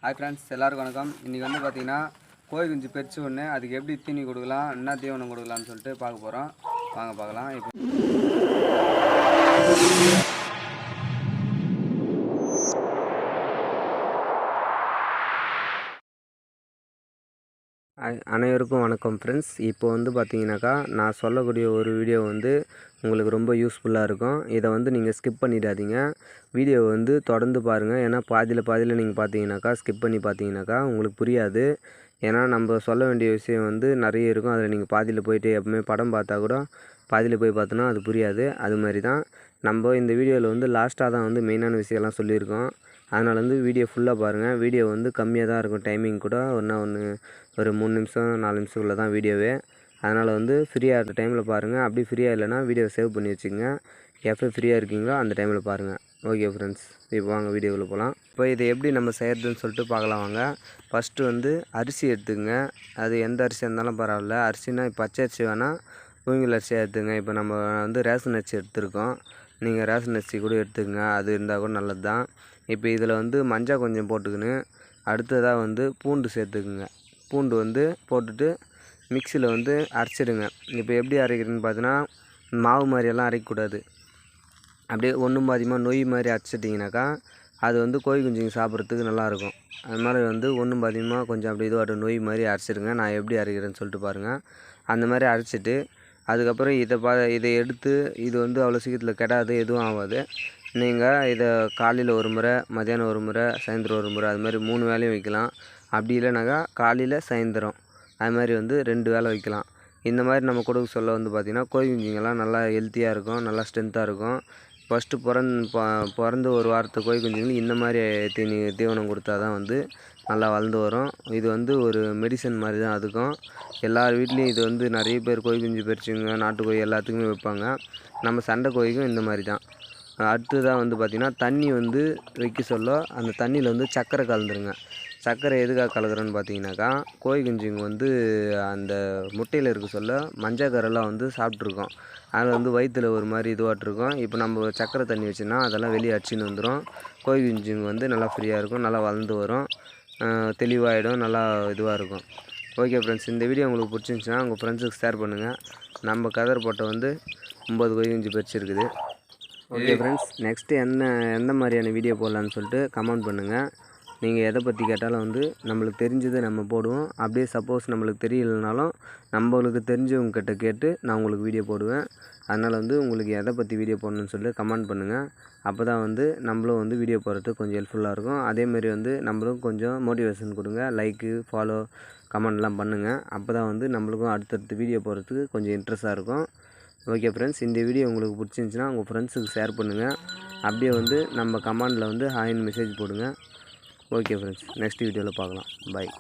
Hi friends, எல்லாருக்கும் வணக்கம். இன்றைக்கி வந்து பார்த்திங்கன்னா கோழி குஞ்சு பெருச்சு ஒன்று, அதுக்கு எப்படி தீனி கொடுக்கலாம், என்ன தீவனம் கொடுக்கலான்னு சொல்லிட்டு பார்க்க போகிறோம். வாங்க பார்க்கலாம். இப்போ அனைவருக்கும் வணக்கம் ஃப்ரெண்ட்ஸ். இப்போ வந்து பார்த்தீங்கன்னாக்கா நான் சொல்லக்கூடிய ஒரு வீடியோ வந்து உங்களுக்கு ரொம்ப யூஸ்ஃபுல்லாக இருக்கும். இதை வந்து நீங்கள் ஸ்கிப் பண்ணிடாதீங்க. வீடியோ வந்து தொடர்ந்து பாருங்கள். ஏன்னா பாதியில் நீங்கள் பார்த்தீங்கன்னாக்கா ஸ்கிப் பண்ணி பார்த்தீங்கன்னாக்கா உங்களுக்கு புரியாது. ஏன்னா நம்ம சொல்ல வேண்டிய விஷயம் வந்து நிறைய இருக்கும். அதில் நீங்கள் பாதியில் போயிட்டு எப்பவுமே படம் பார்த்தா கூட பாதியில் போய் பார்த்தோன்னா அது புரியாது. அது மாதிரி தான் நம்ம இந்த வீடியோவில் வந்து லாஸ்ட்டாக தான் வந்து மெயினான விஷயம்லாம் சொல்லியிருக்கோம். அதனால் வந்து வீடியோ ஃபுல்லாக பாருங்கள். வீடியோ வந்து கம்மியாக தான் இருக்கும். டைமிங் கூட ஒன்று ஒரு 3 நிமிஷம் 4 நிமிஷத்துக்குள்ளே தான் வீடியோவே. அதனால் வந்து ஃப்ரீயாக இருக்க டைமில் பாருங்கள். அப்படி ஃப்ரீயாக இல்லைனா வீடியோவை சேவ் பண்ணி வச்சுக்கோங்க. எப்போ ஃப்ரீயாக இருக்கீங்களோ அந்த டைமில் பாருங்கள். ஓகே ஃப்ரெண்ட்ஸ், இப்போ வாங்க வீடியோவில் போகலாம். இப்போ இதை எப்படி நம்ம செய்கிறதுன்னு சொல்லிட்டு பார்க்கலாம் வாங்க. ஃபஸ்ட்டு வந்து அரிசி எடுத்துக்கங்க. அது எந்த அரிசியாக இருந்தாலும் பரவாயில்ல. அரிசினா பச்சை அரிசி வேணால் மூங்கில் அரிசியாக எடுத்துங்க. இப்போ நம்ம வந்து ரேஷன் அரிசி எடுத்துருக்கோம். நீங்கள் ரேஷன் அரிசி கூட எடுத்துக்கங்க, அது இருந்தால் கூட நல்லது தான். இப்போ இதில் வந்து மஞ்சள் கொஞ்சம் போட்டுக்கின்னு அடுத்ததாக வந்து பூண்டு சேர்த்துக்குங்க. பூண்டு வந்து போட்டுட்டு மிக்சியில் வந்து அரைச்சிடுங்க. இப்போ எப்படி அரைக்கிறதுன்னு பார்த்தீங்கன்னா மாவு மாதிரியெல்லாம் அரைக்கக்கூடாது. அப்படியே ஒன்றும் பாதியமாக நொய் மாதிரி அரைச்சிட்டிங்கனாக்கா அது வந்து கோழி குஞ்சுங்க சாப்பிட்றதுக்கு நல்லாயிருக்கும். அது மாதிரி வந்து ஒன்றும் பாதியமாக கொஞ்சம் அப்படி இதுவாட்ட நொய் மாதிரி அரைச்சிடுங்க. நான் எப்படி அரைக்கிறேன்னு சொல்லிட்டு பாருங்கள். அந்த மாதிரி அரைச்சிட்டு அதுக்கப்புறம் இதை எடுத்து இது வந்து அவ்வளோ சீக்கிரத்தில் கெடாது, எதுவும் ஆகாது. நீங்கள் இதை காலையில் ஒரு முறை, மதியானம் ஒரு முறை, சாயந்தரம் ஒரு முறை, அது மாதிரி 3 வேளையும் வைக்கலாம். அப்படி இல்லைனாக்கா காலையில் சாயந்தரம் அது மாதிரி வந்து 2 வேளை வைக்கலாம். இந்த மாதிரி நம்ம கொடுக்க சொல்ல வந்து பார்த்திங்கன்னா கோழி குஞ்சுங்கள்லாம் நல்லா ஹெல்த்தியாக இருக்கும், நல்லா ஸ்ட்ரென்த்தாக இருக்கும். ஃபஸ்ட்டு பிறந்து ஒரு வாரத்து கோழி குஞ்சுங்களுக்கு இந்த மாதிரி தீவனம் கொடுத்தா தான் வந்து நல்லா வளர்ந்து வரும். இது வந்து ஒரு மெடிசன் மாதிரி தான். அதுக்கும் எல்லார் வீட்லேயும் இது வந்து நிறைய பேர் கோழி குஞ்சு பறிச்சுங்க, நாட்டுக்கோழி எல்லாத்துக்குமே வைப்பாங்க. நம்ம சண்டை கோழிக்கும் இந்த மாதிரி தான். அடுத்ததாக வந்து பார்த்திங்கன்னா தண்ணி வந்து வைக்க சொல்ல அந்த தண்ணியில் வந்து சர்க்கரை கலந்துருங்க. சர்க்கரை எதுக்காக கலக்குறோன்னு பார்த்தீங்கன்னாக்கா கோழி குஞ்சுங்க வந்து அந்த முட்டையில் இருக்க சொல்ல மஞ்சள் கரெல்லாம் வந்து சாப்பிட்ருக்கோம். அதில் வந்து வயிற்றில் ஒரு மாதிரி இதுவாட்டிருக்கும். இப்போ நம்ம சர்க்கரை தண்ணி வச்சுன்னா அதெல்லாம் வெளியே அடிச்சின்னு வந்துடும். கோழி குஞ்சுங்க வந்து நல்லா ஃப்ரீயாக இருக்கும், நல்லா வளர்ந்து வரும், தெளிவாகிடும், நல்லா இதுவாக இருக்கும். ஓகே ஃப்ரெண்ட்ஸ், இந்த வீடியோ உங்களுக்கு பிடிச்சிருந்துச்சின்னா உங்கள் ஃப்ரெண்ட்ஸுக்கு ஷேர் பண்ணுங்கள். நம்ம கதர் போட்ட வந்து 9 கோழி குஞ்சு பறிச்சிருக்குது. ஓகே ஃப்ரெண்ட்ஸ், நெக்ஸ்ட்டு எந்த மாதிரியான வீடியோ போடலான்னு சொல்லிட்டு கமெண்ட் பண்ணுங்கள். நீங்கள் எதை பற்றி கேட்டாலும் வந்து நம்மளுக்கு தெரிஞ்சதை நம்ம போடுவோம். அப்படியே சப்போஸ் நம்மளுக்கு தெரியலைனாலும் நம்மளுக்கு தெரிஞ்சவங்கக்கிட்ட கேட்டு நான் உங்களுக்கு வீடியோ போடுவேன். அதனால் வந்து உங்களுக்கு எதை பற்றி வீடியோ போடணுன்னு சொல்லிட்டு கமெண்ட் பண்ணுங்கள். அப்போ தான் வந்து நம்மளும் வந்து வீடியோ போடுறதுக்கு கொஞ்சம் ஹெல்ப்ஃபுல்லாக இருக்கும். அதேமாரி வந்து நம்மளும் கொஞ்சம் மோட்டிவேஷன் கொடுங்க. லைக்கு, ஃபாலோ, கமெண்ட்லாம் பண்ணுங்கள். அப்போ தான் வந்து நம்மளுக்கும் அடுத்தடுத்து வீடியோ போடுறதுக்கு கொஞ்சம் இன்ட்ரெஸ்ட்டாக இருக்கும். ஓகே ஃப்ரெண்ட்ஸ், இந்த வீடியோ உங்களுக்கு பிடிச்சிருந்துச்சின்னா உங்கள் ஃப்ரெண்ட்ஸுக்கு ஷேர் பண்ணுங்கள். அப்படியே வந்து நம்ம கமெண்டில் வந்து ஹாய்னு மெசேஜ் போடுங்க. ஓகே ஃப்ரெண்ட்ஸ், நெக்ஸ்ட் வீடியோவில் பார்க்கலாம். பாய்.